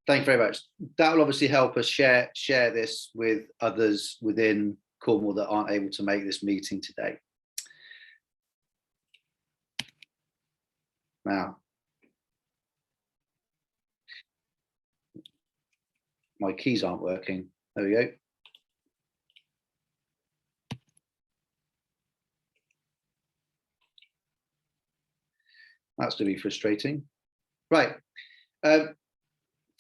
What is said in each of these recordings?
Thank you very much. That will obviously help us share this with others within Cornwall that aren't able to make this meeting today. Now, my keys aren't working. There we go. That's going to be frustrating. Right.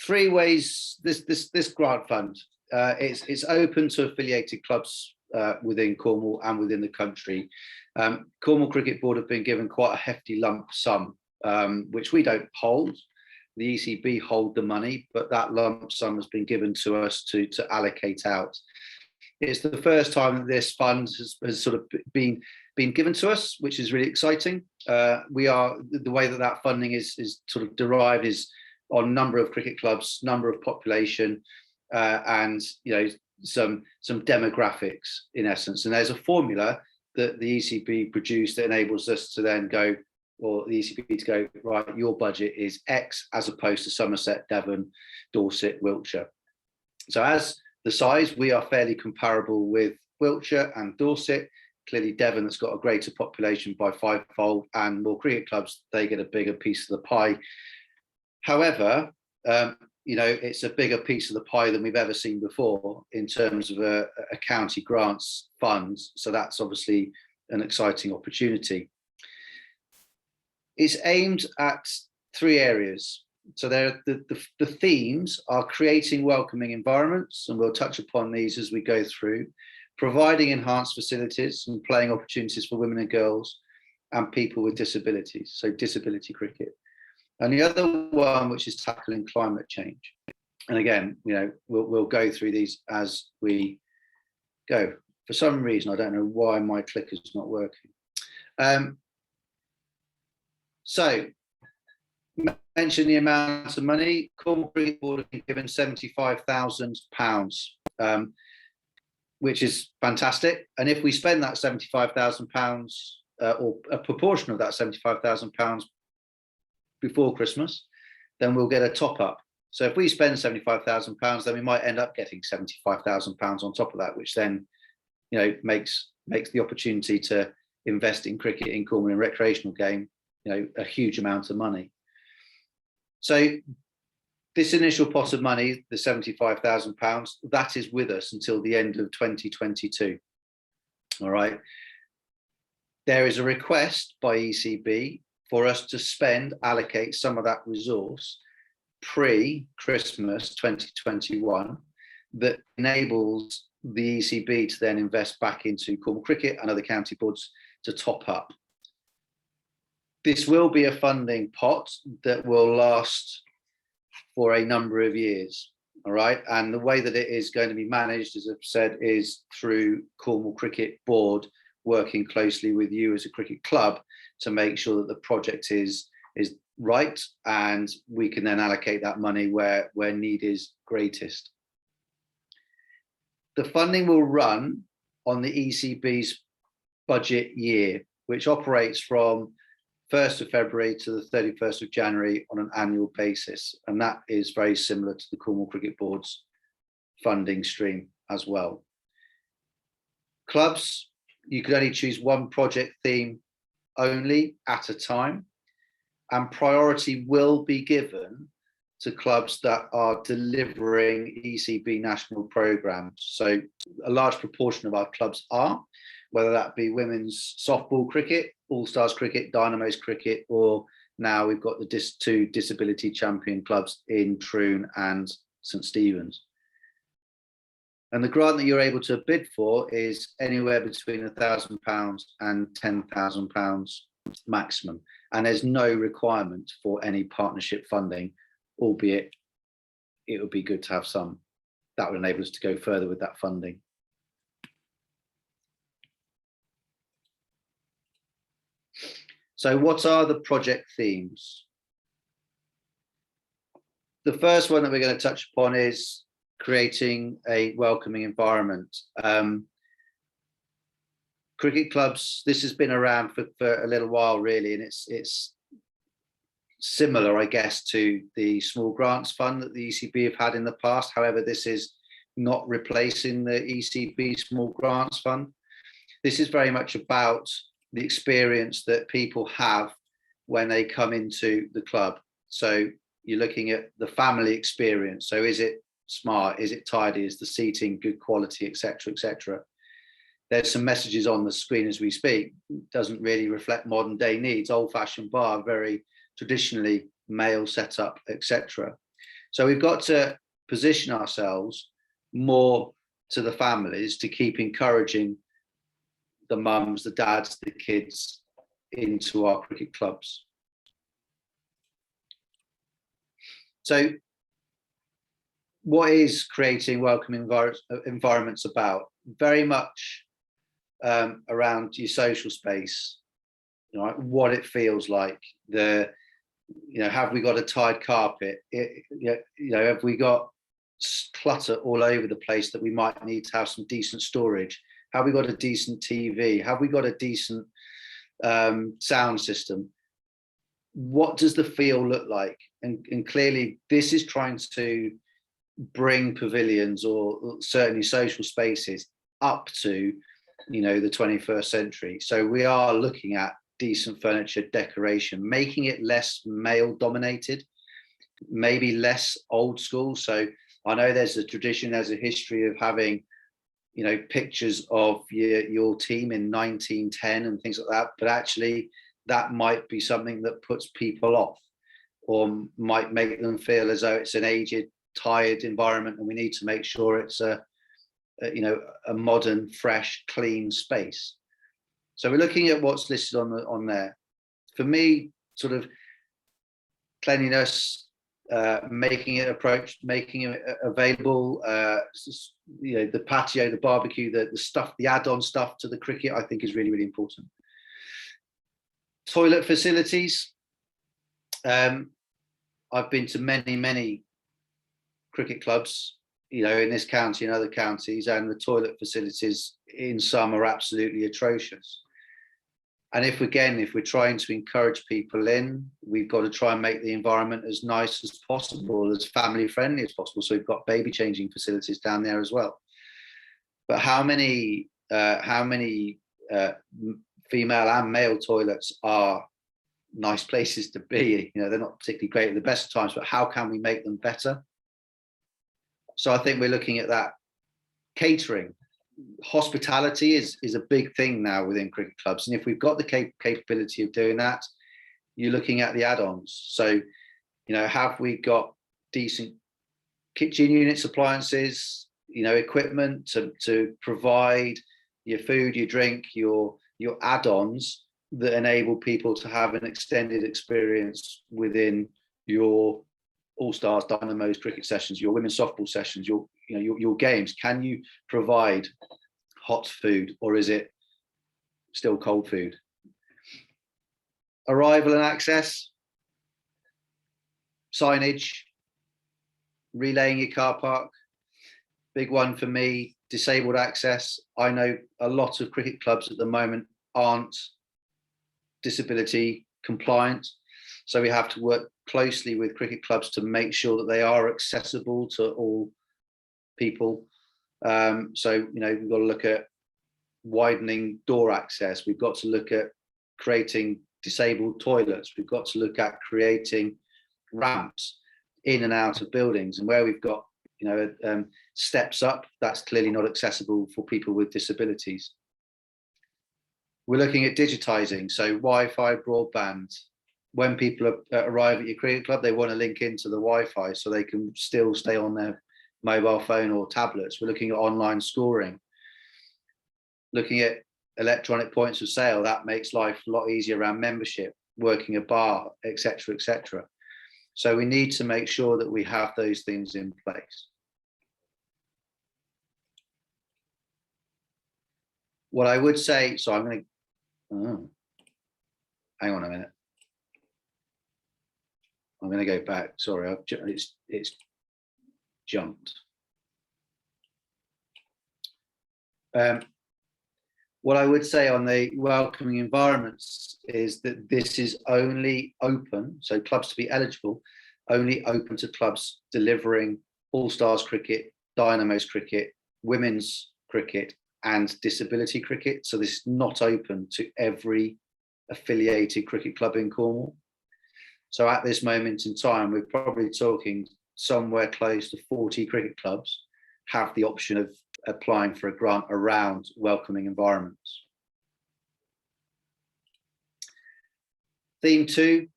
3 ways this grant fund. It's open to affiliated clubs within Cornwall and within the country. Cornwall Cricket Board have been given quite a hefty lump sum, which we don't hold. The ECB hold the money, but that lump sum has been given to us to allocate out. It's the first time that this fund has sort of been given to us, which is really exciting. We are, the way that funding is sort of derived is on number of cricket clubs, number of population, and some demographics in essence. And there's a formula that the ECB produced that enables us to then go, or the ECB to go, right, your budget is X as opposed to Somerset, Devon, Dorset, Wiltshire. So as the size, we are fairly comparable with Wiltshire and Dorset. Clearly Devon has got a greater population by 5-fold, and more cricket clubs, they get a bigger piece of the pie. However, it's a bigger piece of the pie than we've ever seen before in terms of a county grants funds. So that's obviously an exciting opportunity. It's aimed at 3 areas. So the themes are creating welcoming environments, and we'll touch upon these as we go through, providing enhanced facilities and playing opportunities for women and girls and people with disabilities, so disability cricket. And the other one, which is tackling climate change. And again, we'll go through these as we go. For some reason, I don't know why my clicker's not working. So, mention the amount of money. Cornwall Cricket Board have been given £75,000, which is fantastic. And if we spend that £75,000 or a proportion of that £75,000 before Christmas, then we'll get a top up. So if we spend £75,000, then we might end up getting £75,000 on top of that, which then, makes the opportunity to invest in cricket in Cornwall in recreational game, a huge amount of money. So this initial pot of money, the £75,000, that is with us until the end of 2022. All right. There is a request by ECB for us to allocate some of that resource pre-Christmas 2021 that enables the ECB to then invest back into Cornwall Cricket and other county boards to top up. This will be a funding pot that will last for a number of years, all right? And the way that it is going to be managed, as I've said, is through Cornwall Cricket Board working closely with you as a cricket club to make sure that the project is right, and we can then allocate that money where need is greatest. The funding will run on the ECB's budget year, which operates from 1st of February to the 31st of January on an annual basis. And that is very similar to the Cornwall Cricket Board's funding stream as well. Clubs, you could only choose one project theme only at a time, and priority will be given to clubs that are delivering ECB national programs. So a large proportion of our clubs are, whether that be women's softball cricket, All-Stars cricket, Dynamos cricket, or now we've got the 2 disability champion clubs in Troon and St Stephen's. And the grant that you're able to bid for is anywhere between £1,000 and £10,000 maximum. And there's no requirement for any partnership funding, albeit it would be good to have some. That would enable us to go further with that funding. So what are the project themes? The first one that we're going to touch upon is creating a welcoming environment. Cricket clubs, this has been around for a little while really, and it's similar, I guess, to the small grants fund that the ECB have had in the past. However, this is not replacing the ECB small grants fund. This is very much about the experience that people have when they come into the club. So you're looking at the family experience. So is it smart? Is it tidy? Is the seating good quality, etc., etc.? There's some messages on the screen as we speak. It doesn't really reflect modern day needs. Old-fashioned bar, very traditionally male setup, etc. So we've got to position ourselves more to the families to keep encouraging the mums, the dads, the kids into our cricket clubs. So what is creating welcoming environments about? Very much around your social space, you know, what it feels like, have we got a tied carpet? Have we got clutter all over the place that we might need to have some decent storage? Have we got a decent TV? Have we got a decent sound system? What does the feel look like? And clearly this is trying to bring pavilions or certainly social spaces up to, the 21st century. So we are looking at decent furniture, decoration, making it less male dominated, maybe less old school. So I know there's a tradition, there's a history of having, pictures of your team in 1910 and things like that, but actually that might be something that puts people off or might make them feel as though it's an aged, tired environment, and we need to make sure it's a modern, fresh, clean space. So we're looking at what's listed on there. For me, sort of cleanliness, making it available, the patio, the barbecue, the stuff, the add-on stuff to the cricket, I think is really, really important. Toilet facilities. I've been to many cricket clubs, in this county and other counties, and the toilet facilities in some are absolutely atrocious. And if we're trying to encourage people in, we've got to try and make the environment as nice as possible, as family friendly as possible. So we've got baby changing facilities down there as well. But how many female and male toilets are nice places to be? They're not particularly great at the best of times, but how can we make them better? So I think we're looking at that. Catering, hospitality is a big thing now within cricket clubs, and if we've got the capability of doing that, you're looking at the add-ons. So have we got decent kitchen units, appliances, equipment to provide your food, your drink, your add-ons that enable people to have an extended experience within your All-Stars, Dynamos cricket sessions, your women's softball sessions, your games? Can you provide hot food, or is it still cold food? Arrival and access, signage, relaying your car park. Big one for me, disabled access. I know a lot of cricket clubs at the moment aren't disability compliant, so we have to work closely with cricket clubs to make sure that they are accessible to all people. So we've got to look at widening door access. We've got to look at creating disabled toilets. We've got to look at creating ramps in and out of buildings. And where we've got steps up, that's clearly not accessible for people with disabilities. We're looking at digitizing, so Wi-Fi, broadband. When people arrive at your cricket club, they want to link into the Wi-Fi so they can still stay on their mobile phone or tablets. We're looking at online scoring, looking at electronic points of sale. That makes life a lot easier around membership, working a bar, etc., etc. So we need to make sure that we have those things in place. What I would say, so I'm going to, hang on a minute. I'm going to go back. Sorry, it's jumped. What I would say on the welcoming environments is that this is only open, so clubs to be eligible, only open to clubs delivering all-stars cricket, dynamos cricket, women's cricket, and disability cricket. So this is not open to every affiliated cricket club in Cornwall. So at this moment in time, we're probably talking somewhere close to 40 cricket clubs have the option of applying for a grant around welcoming environments. Theme 2,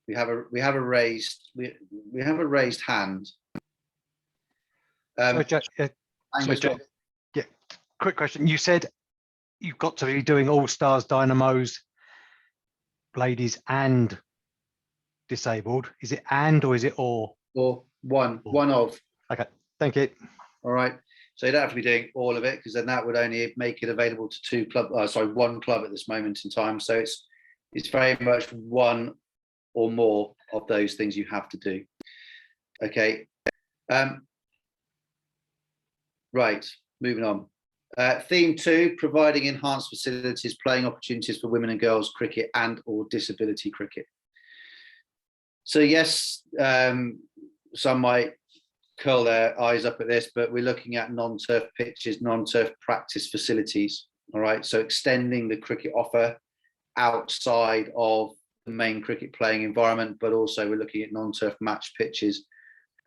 we have a raised hand. So, Jack, yeah, quick question. You said you've got to be doing all stars, dynamos, ladies, and disabled. Is it and or is it or? Or one of. Okay, thank you. All right. So you don't have to be doing all of it, because then that would only make it available to one club at this moment in time. So it's very much one or more of those things you have to do. Okay. Right, moving on. Theme 2, providing enhanced facilities, playing opportunities for women and girls cricket and or disability cricket. So yes, some might curl their eyes up at this, but we're looking at non-turf pitches, non-turf practice facilities. All right, so extending the cricket offer outside of the main cricket playing environment, but also we're looking at non-turf match pitches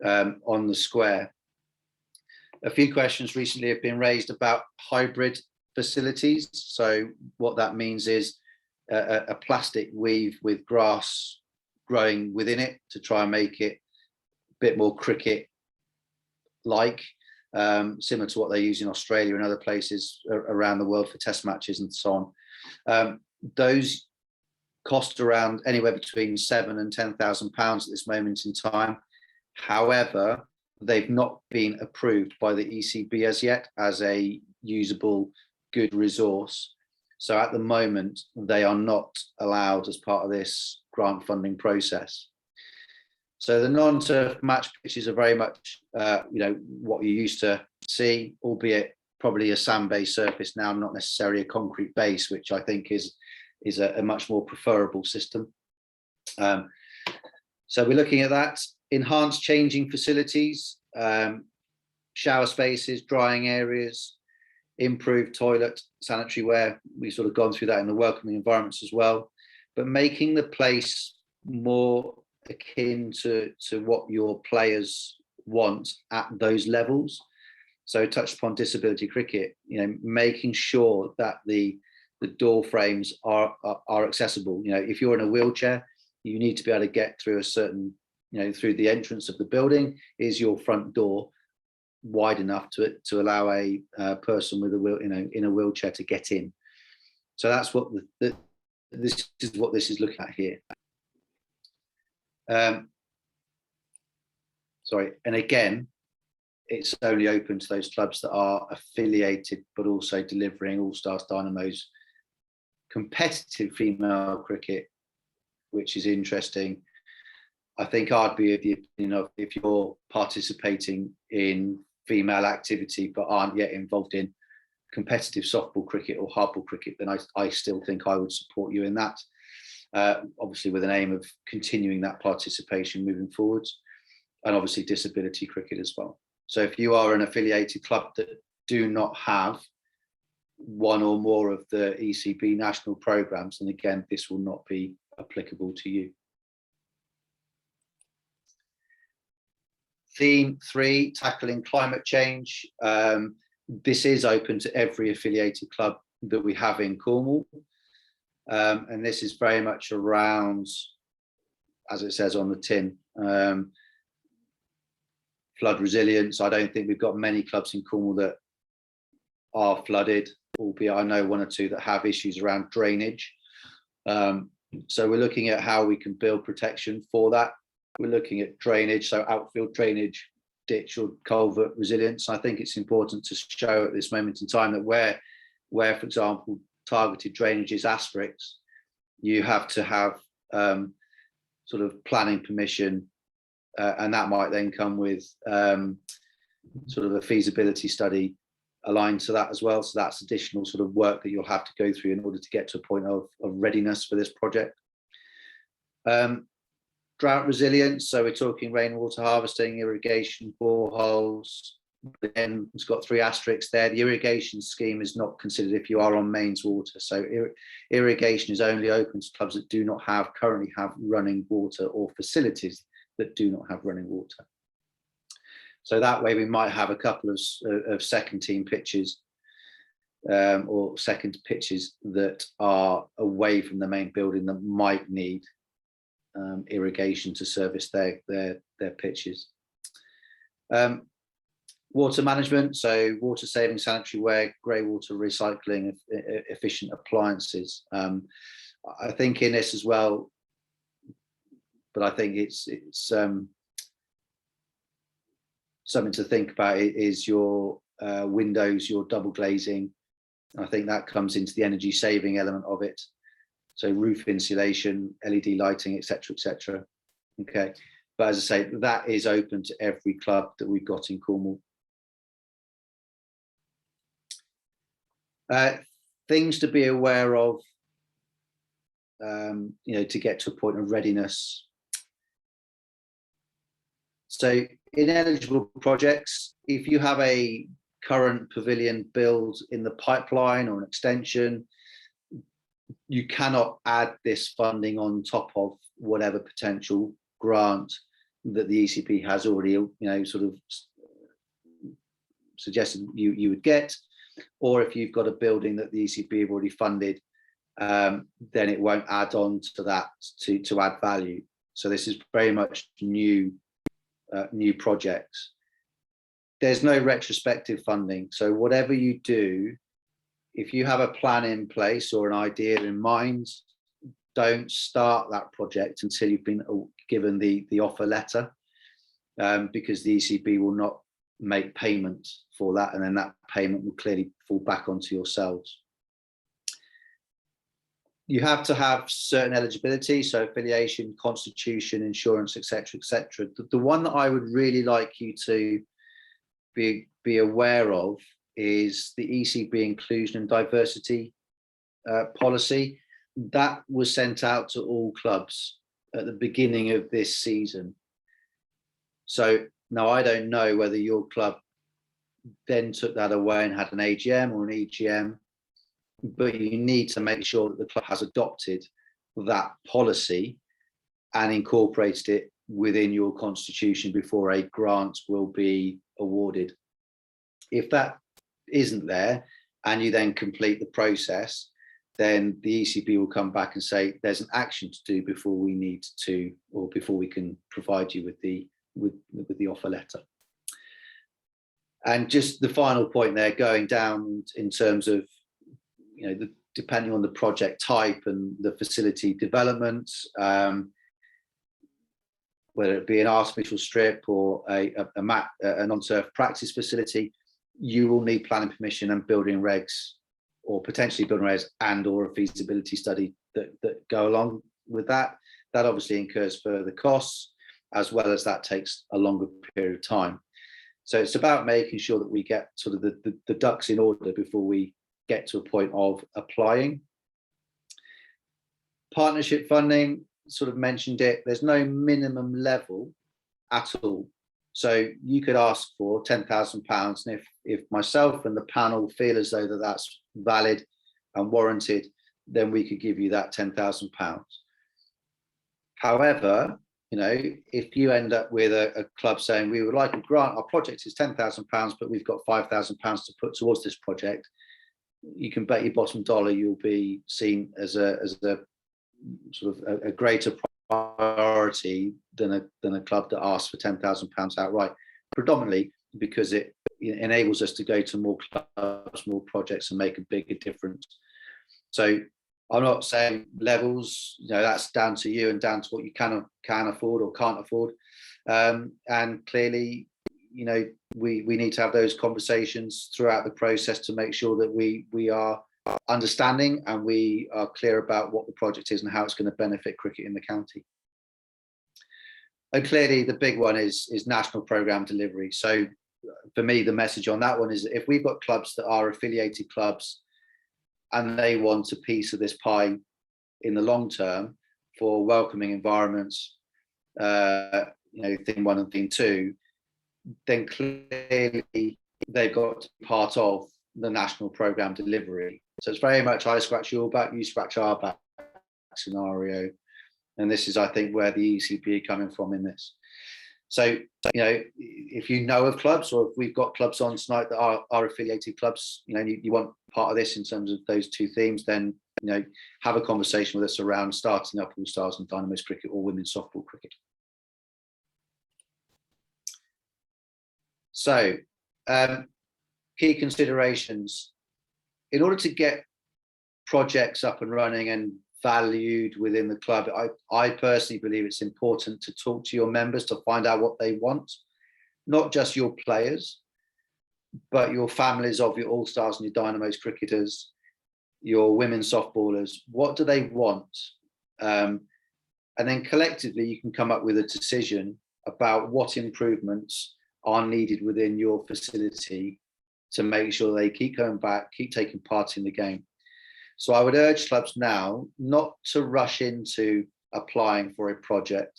on the square. A few questions recently have been raised about hybrid facilities. So what that means is a plastic weave with grass growing within it to try and make it a bit more cricket-like, similar to what they use in Australia and other places around the world for test matches and so on. Those cost around anywhere between £7,000 and £10,000 at this moment in time. However, they've not been approved by the ECB as yet as a usable good resource. So at the moment, they are not allowed as part of this grant funding process. So the non-turf match pitches are very much, what you used to see, albeit probably a sand-based surface now, not necessarily a concrete base, which I think is a much more preferable system. So we're looking at that. Enhanced changing facilities, shower spaces, drying areas, improved toilet, sanitary ware. We've sort of gone through that in the welcoming environments as well, but making the place more akin to what your players want at those levels. So touched upon disability cricket, making sure that the door frames are accessible. If you're in a wheelchair, you need to be able to get through a certain, through the entrance of the building. Is your front door wide enough to allow a person with a wheel, in a wheelchair to get in? So that's what this is what this is looking at here. Sorry, and again, it's only open to those clubs that are affiliated, but also delivering All Stars, Dynamos, competitive female cricket, which is interesting. I think I'd be of the opinion of, if you're participating in female activity but aren't yet involved in competitive softball cricket or hardball cricket, then I still think I would support you in that, obviously with an aim of continuing that participation moving forwards, and obviously disability cricket as well. So if you are an affiliated club that do not have one or more of the ECB national programs, then again, this will not be applicable to you. Theme 3, tackling climate change. This is open to every affiliated club that we have in Cornwall. And this is very much around, as it says on the tin, flood resilience. I don't think we've got many clubs in Cornwall that are flooded, albeit I know one or two that have issues around drainage. So we're looking at how we can build protection for that. We're looking at drainage, so outfield drainage, ditch or culvert resilience. I think it's important to show at this moment in time that where for example, targeted drainage is asterisks, you have to have sort of planning permission, and that might then come with sort of a feasibility study aligned to that as well. So that's additional sort of work that you'll have to go through in order to get to a point of readiness for this project. Drought resilience, so we're talking rainwater harvesting, irrigation, boreholes. Again, it's got 3 asterisks there. The irrigation scheme is not considered if you are on mains water. So irrigation is only open to clubs that do not currently have running water, or facilities that do not have running water. So that way we might have a couple of second team pitches or second pitches that are away from the main building that might need irrigation to service their pitches. Water management, so water saving sanitary ware, grey water recycling, efficient appliances. I think in this as well, but I think it's something to think about, is your windows, your double glazing. I think that comes into the energy saving element of it. So roof insulation, LED lighting, etc., etc. Okay, but as I say, that is open to every club that we've got in Cornwall. Things to be aware of, you know, to get to a point of readiness. So ineligible projects, if you have a current pavilion build in the pipeline or an extension, you cannot add this funding on top of whatever potential grant that the ECB has already, you know, sort of suggested you would get. Or if you've got a building that the ECB have already funded, then it won't add on to that to add value. So this is very much new projects. There's no retrospective funding. So whatever you do, if you have a plan in place or an idea in mind, don't start that project until you've been given the offer letter, because the ECB will not make payment for that, and then that payment will clearly fall back onto yourselves. You have to have certain eligibility, so affiliation, constitution, insurance, etc., etc. The one that I would really like you to be aware of is the ECB inclusion and diversity policy. That was sent out to all clubs at the beginning of this season. So now I don't know whether your club then took that away and had an AGM or an EGM, but you need to make sure that the club has adopted that policy and incorporated it within your constitution before a grant will be awarded. If that isn't there and you then complete the process, then the ECB will come back and say there's an action to do before we need to, or before we can provide you with the offer letter. And just the final point there, going down in terms of, you know, depending on the project type and the facility development, whether it be an artificial strip or an on-turf practice facility, you will need planning permission and building regs, or potentially building regs and or a feasibility study that go along with that. That obviously incurs further costs, as well as that takes a longer period of time. So it's about making sure that we get sort of the ducks in order before we get to a point of applying. Partnership funding, sort of mentioned it, there's no minimum level at all. So you could ask for £10,000, and if myself and the panel feel as though that's valid and warranted, then we could give you that £10,000. However, you know, if you end up with a club saying we would like a grant, our project is £10,000, but we've got £5,000 to put towards this project, you can bet your bottom dollar you'll be seen as a sort of a greater priority than a club that asks for £10,000 outright, predominantly because it enables us to go to more clubs, more projects, and make a bigger difference. So I'm not saying levels, you know, that's down to you and down to what you can afford or can't afford. And clearly, you know, we need to have those conversations throughout the process to make sure that we are understanding and we are clear about what the project is and how it's going to benefit cricket in the county. And clearly the big one is national programme delivery. So for me, the message on that one is that if we've got clubs that are affiliated clubs and they want a piece of this pie in the long term for welcoming environments, thing one and thing two, then clearly they've got to be part of the national programme delivery. So it's very much I scratch your back, you scratch our back scenario. And this is, I think, where the ECB are coming from in this. So, if you know of clubs, or if we've got clubs on tonight that are affiliated clubs, you want part of this in terms of those two themes, then, have a conversation with us around starting up All Stars and Dynamos cricket or women's softball cricket. So, key considerations. In order to get projects up and running and valued within the club, I personally believe it's important to talk to your members to find out what they want, not just your players, but your families of your All-Stars and your Dynamos cricketers, your women softballers. What do they want? And then collectively, you can come up with a decision about what improvements are needed within your facility to make sure they keep going back, keep taking part in the game. So I would urge clubs now not to rush into applying for a project,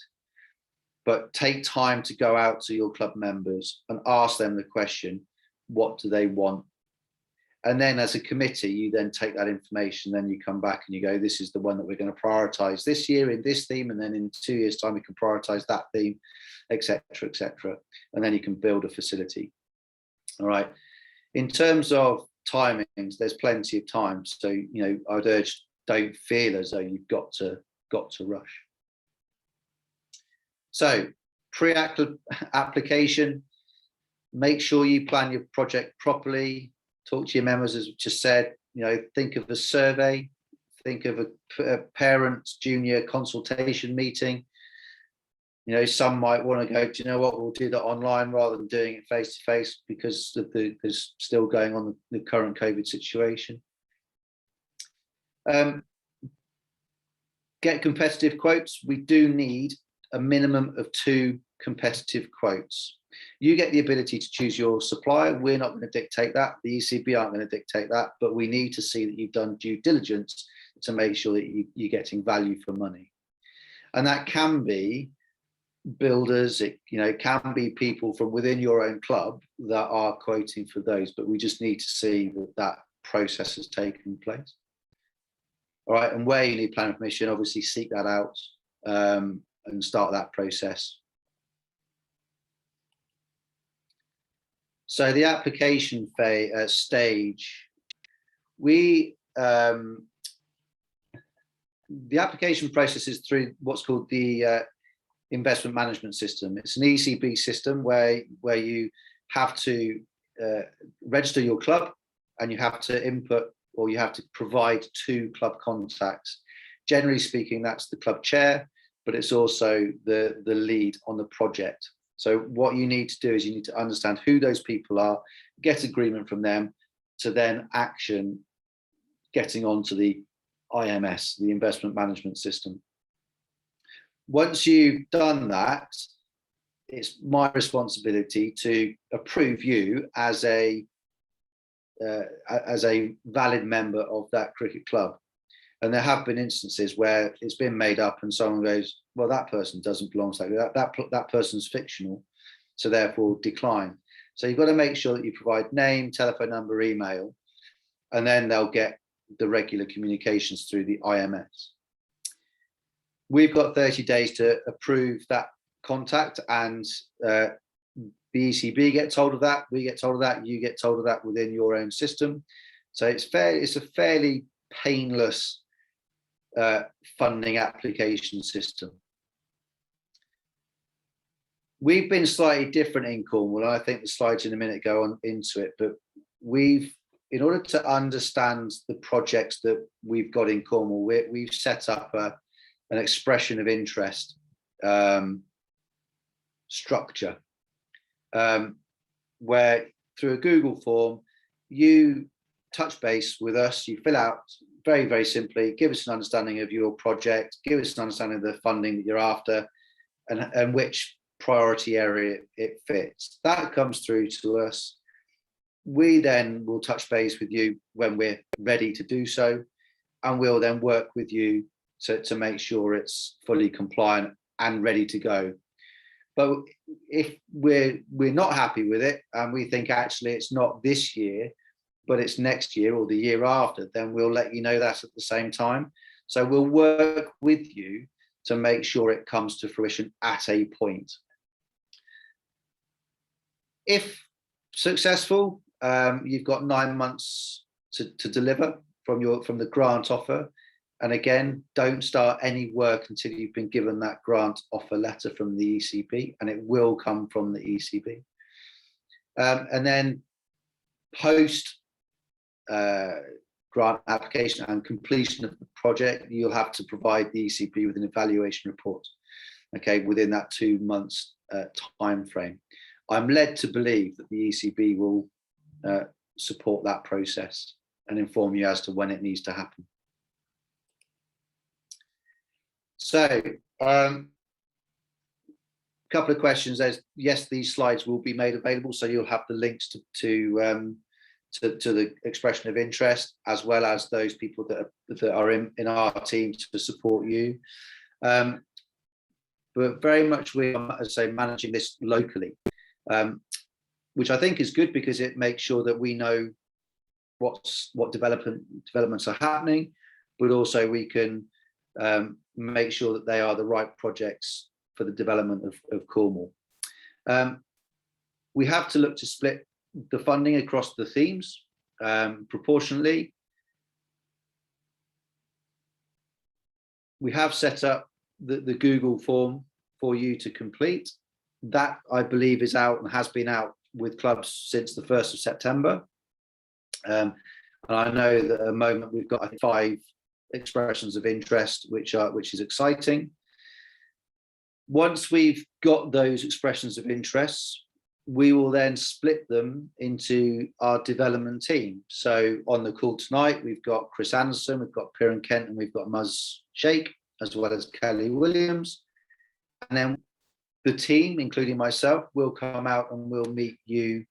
but take time to go out to your club members and ask them the question, what do they want? And then as a committee, you then take that information, then you come back and you go, this is the one that we're going to prioritise this year in this theme, and then in 2 years' time, we can prioritise that theme, etc., etc. And then you can build a facility. All right. In terms of timings, there's plenty of time. So, I'd urge, don't feel as though you've got to rush. So, pre-application, make sure you plan your project properly. Talk to your members, as we just said. Think of a survey, think of a parents' junior consultation meeting. Some might want to go, do you know what, we'll do that online rather than doing it face to face because there's still going on the current COVID situation. Get competitive quotes. We do need a minimum of 2 competitive quotes. You get the ability to choose your supplier. We're not going to dictate that. The ECB aren't going to dictate that, but we need to see that you've done due diligence to make sure that you're getting value for money. And that can be builders, it can be people from within your own club that are quoting for those, but we just need to see that process has taken place. All right, and where you need planning permission, obviously seek that out and start that process. So the application stage, the application process is through what's called the investment management system. It's an ECB system where you have to register your club and you have to input, or you have to provide 2 club contacts. Generally speaking, that's the club chair, but it's also the lead on the project. So what you need to do is you need to understand who those people are, get agreement from them to then action getting onto the IMS, the investment management system. Once you've done that, it's my responsibility to approve you as a valid member of that cricket club. And there have been instances where it's been made up and someone goes, well, that person doesn't belong to that person's fictional, so therefore decline. So you've got to make sure that you provide name, telephone number, email, and then they'll get the regular communications through the IMS. We've got 30 days to approve that contact, and the ECB get told of that, we get told of that, you get told of that within your own system. So it's a fairly painless funding application system. We've been slightly different in Cornwall, and I think the slides in a minute go on into it, but in order to understand the projects that we've got in Cornwall, we've set up an expression of interest structure, where through a Google form, you touch base with us, you fill out very, very simply, give us an understanding of your project, give us an understanding of the funding that you're after, and which priority area it fits. That comes through to us. We then will touch base with you when we're ready to do so, and we'll then work with you to make sure it's fully compliant and ready to go. But if we're not happy with it and we think actually it's not this year, but it's next year or the year after, then we'll let you know that at the same time. So we'll work with you to make sure it comes to fruition at a point. If successful, you've got 9 months to deliver from the grant offer. And again, don't start any work until you've been given that grant offer letter from the ECB, and it will come from the ECB. And then post grant application and completion of the project, you'll have to provide the ECB with an evaluation report, okay, within that 2 months time frame. I'm led to believe that the ECB will support that process and inform you as to when it needs to happen. So, a couple of questions. There's, yes, these slides will be made available, so you'll have the links to the expression of interest, as well as those people that are in our team to support you. But very much we are, as I say, managing this locally, which I think is good because it makes sure that we know what developments are happening, but also we can make sure that they are the right projects for the development of Cornwall. We have to look to split the funding across the themes proportionally. We have set up the Google form for you to complete. That, I believe, is out and has been out with clubs since the 1st of September. And I know that at the moment we've got 5 expressions of interest, which is exciting. Once we've got those expressions of interest, we will then split them into our development team. So on the call tonight, we've got Chris Anderson, we've got Piran Kent, and we've got Muzz Sheikh, as well as Kelly Williams. And then the team, including myself, will come out and we'll meet you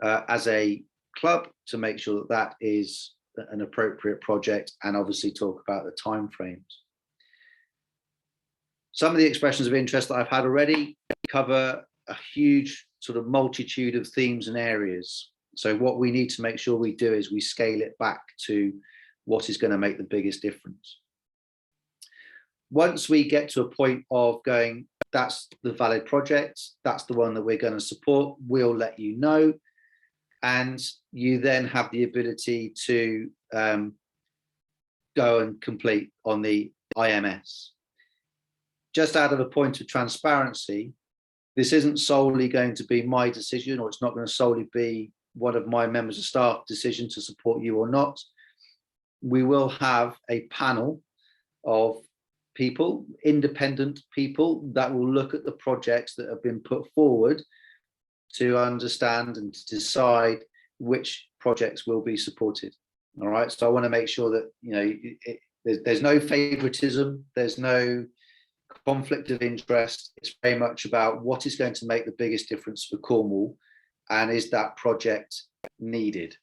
as a club to make sure that that is an appropriate project, and obviously talk about the timeframes. Some of the expressions of interest that I've had already cover a huge sort of multitude of themes and areas. So what we need to make sure we do is we scale it back to what is going to make the biggest difference. Once we get to a point of going, that's the valid project, that's the one that we're going to support, we'll let you know. And you then have the ability to go and complete on the IMS. Just out of a point of transparency, this isn't solely going to be my decision, or it's not going to solely be one of my members of staff decision to support you or not. We will have a panel of people, independent people, that will look at the projects that have been put forward to understand and to decide which projects will be supported. All right, so I want to make sure that, you know, there's no favoritism, there's no conflict of interest. It's very much about what is going to make the biggest difference for Cornwall, and is that project needed.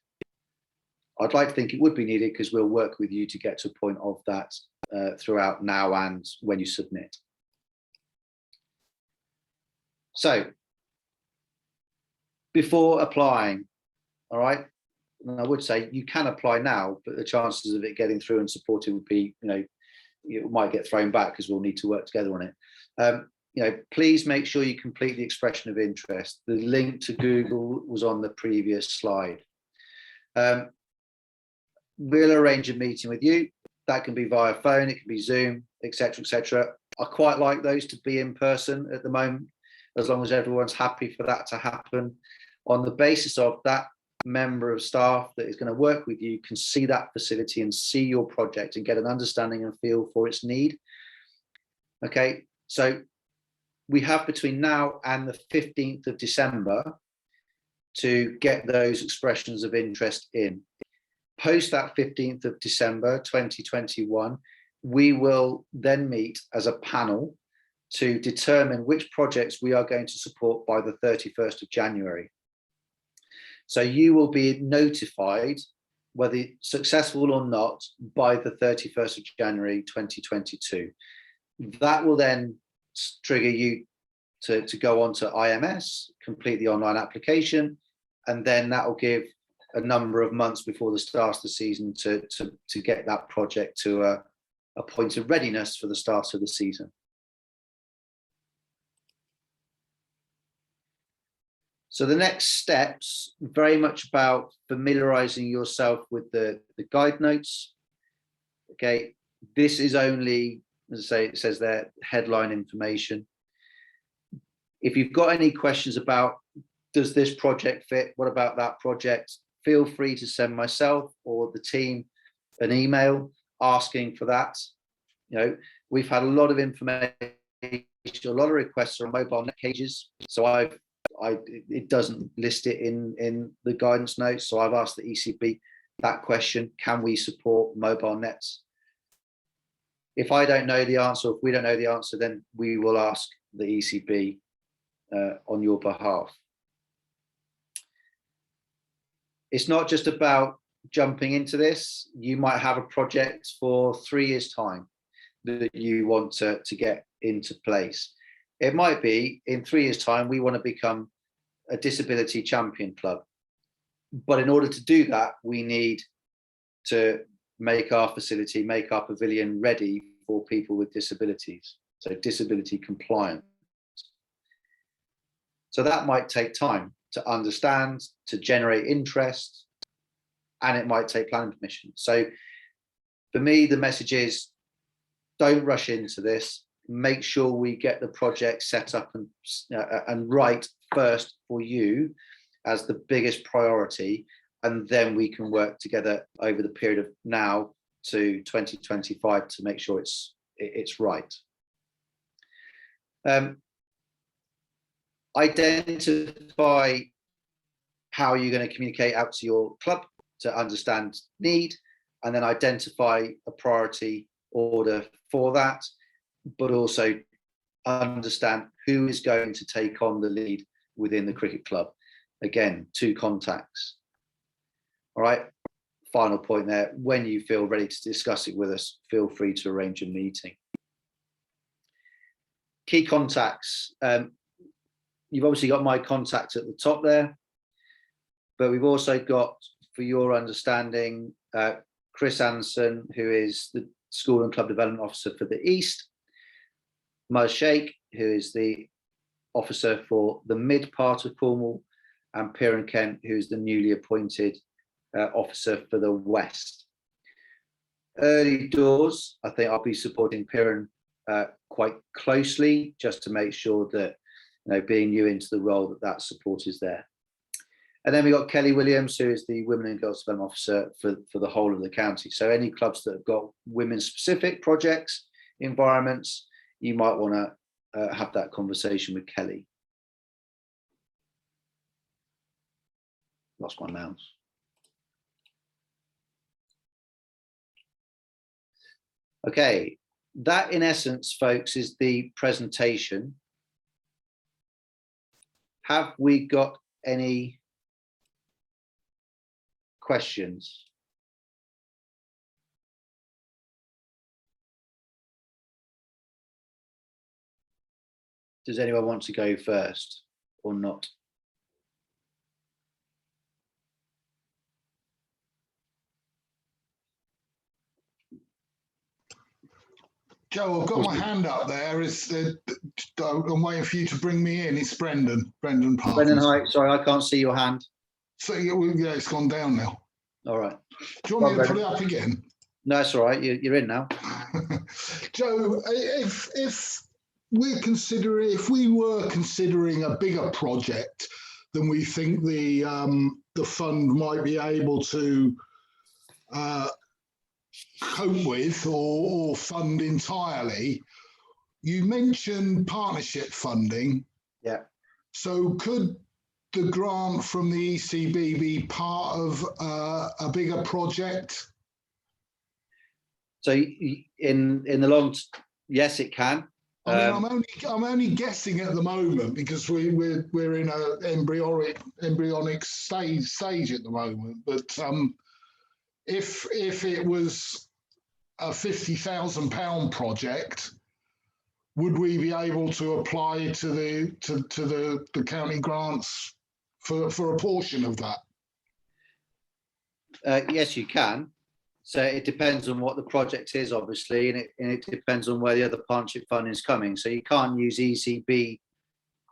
I'd like to think it would be needed, because we'll work with you to get to a point of that throughout now and when you submit. So before applying, all right, and I would say you can apply now, but the chances of it getting through and supported would be, you know, it might get thrown back because we'll need to work together on it. You know, please make sure you complete the expression of interest. The link to Google was on the previous slide. We'll arrange a meeting with you. That can be via phone, it can be Zoom, etc., etc. I quite like those to be in person at the moment, as long as everyone's happy for that to happen. On the basis of that, member of staff that is going to work with you can see that facility and see your project and get an understanding and feel for its need. Okay, so we have between now and the 15th of December to get those expressions of interest in. Post that 15th of December 2021, we will then meet as a panel to determine which projects we are going to support by the 31st of January. So you will be notified whether successful or not by the 31st of January 2022. That will then trigger you to go on to IMS, complete the online application, and then that will give a number of months before the start of the season to get that project to a point of readiness for the start of the season. So the next steps, very much about familiarizing yourself with the guide notes. Okay, this is only, as I say, it says there, headline information. If you've got any questions about, does this project fit? What about that project? Feel free to send myself or the team an email asking for that. You know, we've had a lot of information, a lot of requests on mobile net cages. So it doesn't list it in the guidance notes. So I've asked the ECB that question: can we support mobile nets? If I don't know the answer, if we don't know the answer, then we will ask the ECB on your behalf. It's not just about jumping into this. You might have a project for 3 years' time that you want to get into place. It might be in 3 years' time, we want to become a disability champion club. But in order to do that, we need to make our facility, make our pavilion ready for people with disabilities. So disability compliant. So that might take time to understand, to generate interest, and it might take planning permission. So for me, the message is, don't rush into this. Make sure we get the project set up and right first for you as the biggest priority, and then we can work together over the period of now to 2025 to make sure it's right. Identify how you're going to communicate out to your club to understand need, and then identify a priority order for that, but also understand who is going to take on the lead within the cricket club. Again, 2 contacts. All right, final point there. When you feel ready to discuss it with us, feel free to arrange a meeting. Key contacts. You've obviously got my contact at the top there, but we've also got, for your understanding, Chris Anderson, who is the School and Club Development Officer for the East, Muz Sheikh, who is the officer for the mid part of Cornwall, and Piran Kent, who is the newly appointed officer for the West. Early doors, I think I'll be supporting Piran quite closely, just to make sure that, you know, being new into the role, that support is there. And then we got Kelly Williams, who is the Women and Girls Development Officer for the whole of the county. So any clubs that have got women-specific projects, environments, you might want to have that conversation with Kelly. Lost my mouse. Okay, that in essence, folks, is the presentation. Have we got any questions? Does anyone want to go first or not? Joe, I've got my hand up there. I'm waiting for you to bring me in. It's Brendan. Brendan Parkins. Brendan, hi. Sorry, I can't see your hand. So yeah, it's gone down now. All right. Do you want me to put it up again? No, it's all right. You're in now. Joe, if we were considering a bigger project than we think the fund might be able to cope with or fund entirely, you mentioned partnership funding. Yeah. So could the grant from the ECB be part of a bigger project? So in the long, yes, it can. I mean, I'm only guessing at the moment because we're in a embryonic stage at the moment. But if it was a £50,000 project, would we be able to apply to the county grants for a portion of that? Yes, you can. So it depends on what the project is, obviously, and it depends on where the other partnership fund is coming. So you can't use ECB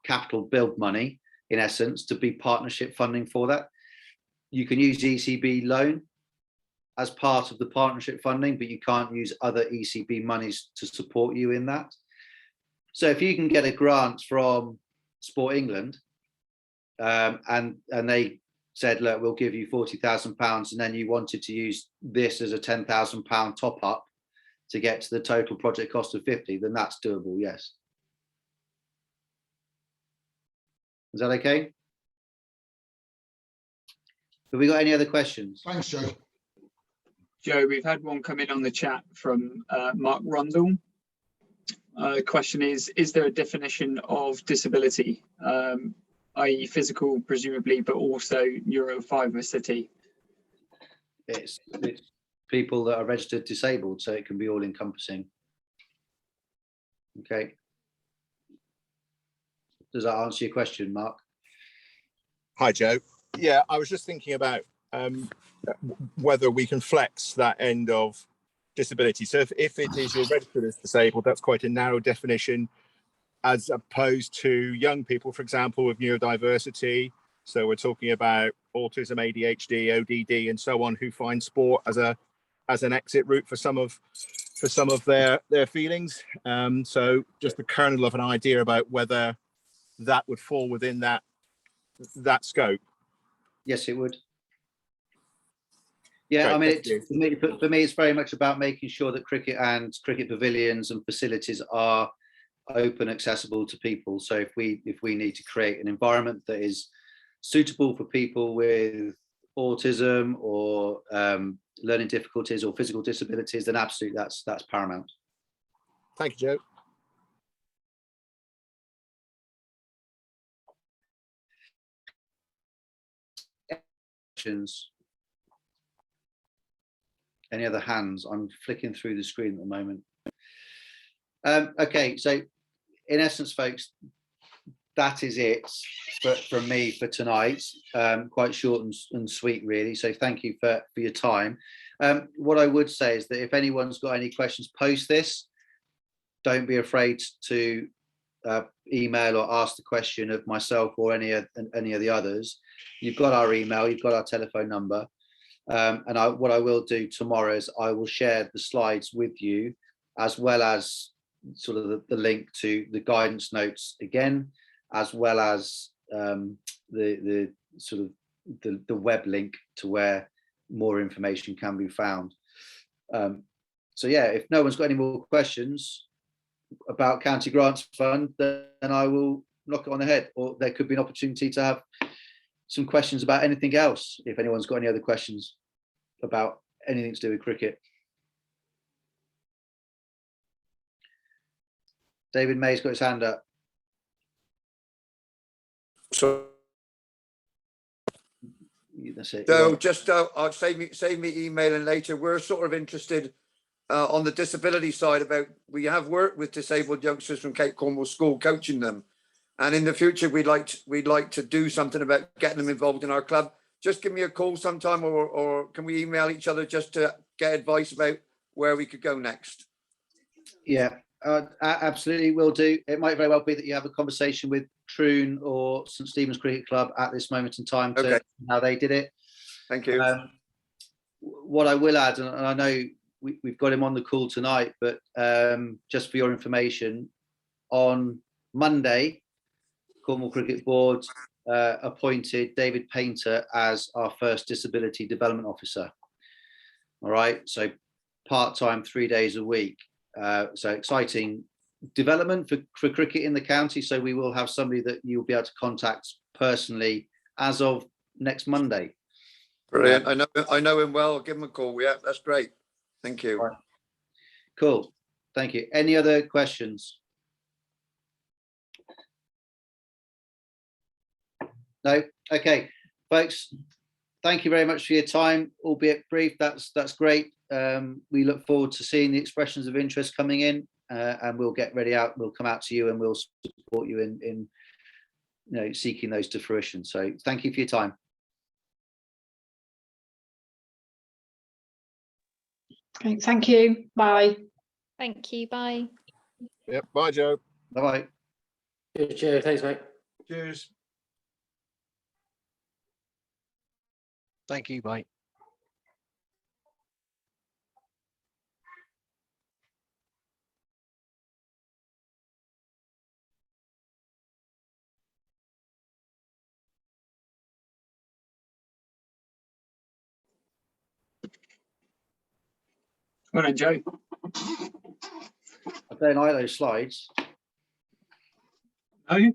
capital build money, in essence, to be partnership funding for that. You can use ECB loan as part of the partnership funding, but you can't use other ECB monies to support you in that. So if you can get a grant from Sport England, and they said, look, we'll give you £40,000, and then you wanted to use this as a £10,000 top up to get to the total project cost of 50, then that's doable, yes. Is that okay? Have we got any other questions? Thanks, Joe. Joe, we've had one come in on the chat from Mark Rundle. Question is there a definition of disability, i.e. physical, presumably, but also neurophyvacity? It's people that are registered disabled, so it can be all encompassing. Okay. Does that answer your question, Mark? Hi, Joe. Yeah, I was just thinking about whether we can flex that end of disability. So if it is you're registered as disabled, that's quite a narrow definition, as opposed to young people, for example, with neurodiversity. So we're talking about autism, ADHD, ODD, and so on, who find sport as an exit route for some of their feelings. So just the kernel of an idea about whether that would fall within that scope. Yes, it would. Yeah, Great, I mean, for me, it's very much about making sure that cricket and cricket pavilions and facilities are open, accessible to people. So if we need to create an environment that is suitable for people with autism or learning difficulties or physical disabilities, then absolutely that's paramount. Thank you, Joe. Any other hands? I'm flicking through the screen at the moment. Okay, so in essence, folks, that is it from me for tonight. Quite short and sweet, really. So thank you for your time. What I would say is that if anyone's got any questions post this, don't be afraid to email or ask the question of myself or any of the others. You've got our email, you've got our telephone number. And what I will do tomorrow is I will share the slides with you, as well as sort of the link to the guidance notes again, as well as the sort of the web link to where more information can be found. So yeah, if no one's got any more questions about County Grants Fund, then I will knock it on the head, or there could be an opportunity to have some questions about anything else, if anyone's got any other questions about anything to do with cricket. David May's got his hand up. So That's it. So just I'll save me emailing later. We're sort of interested on the disability side about, we have worked with disabled youngsters from Cape Cornwall School, coaching them, and in the future we'd like to do something about getting them involved in our club. Just give me a call sometime, or can we email each other just to get advice about where we could go next? Yeah, absolutely, will do. It might very well be that you have a conversation with Troon or St Stephen's Cricket Club at this moment in time to see how they did it. Thank you. What I will add, and I know we've got him on the call tonight, but just for your information, on Monday, Cornwall Cricket Board appointed David Painter as our first Disability Development Officer. All right, so part-time, 3 days a week. So exciting development for cricket in the county. So we will have somebody that you'll be able to contact personally as of next Monday. Brilliant. I know him well. I'll give him a call. Yeah, that's great. Thank you. Right. Cool. Thank you. Any other questions? No. Okay, folks. Thank you very much for your time, albeit brief. That's great. We look forward to seeing the expressions of interest coming in, and we'll get ready out. We'll come out to you and we'll support you in seeking those to fruition. So thank you for your time. Okay, thank you. Bye. Thank you. Bye. Yep. Bye, Joe. Bye bye. Cheers. Thanks, mate. Cheers. Thank you, bye. Well done, Joe. I don't like those slides. No?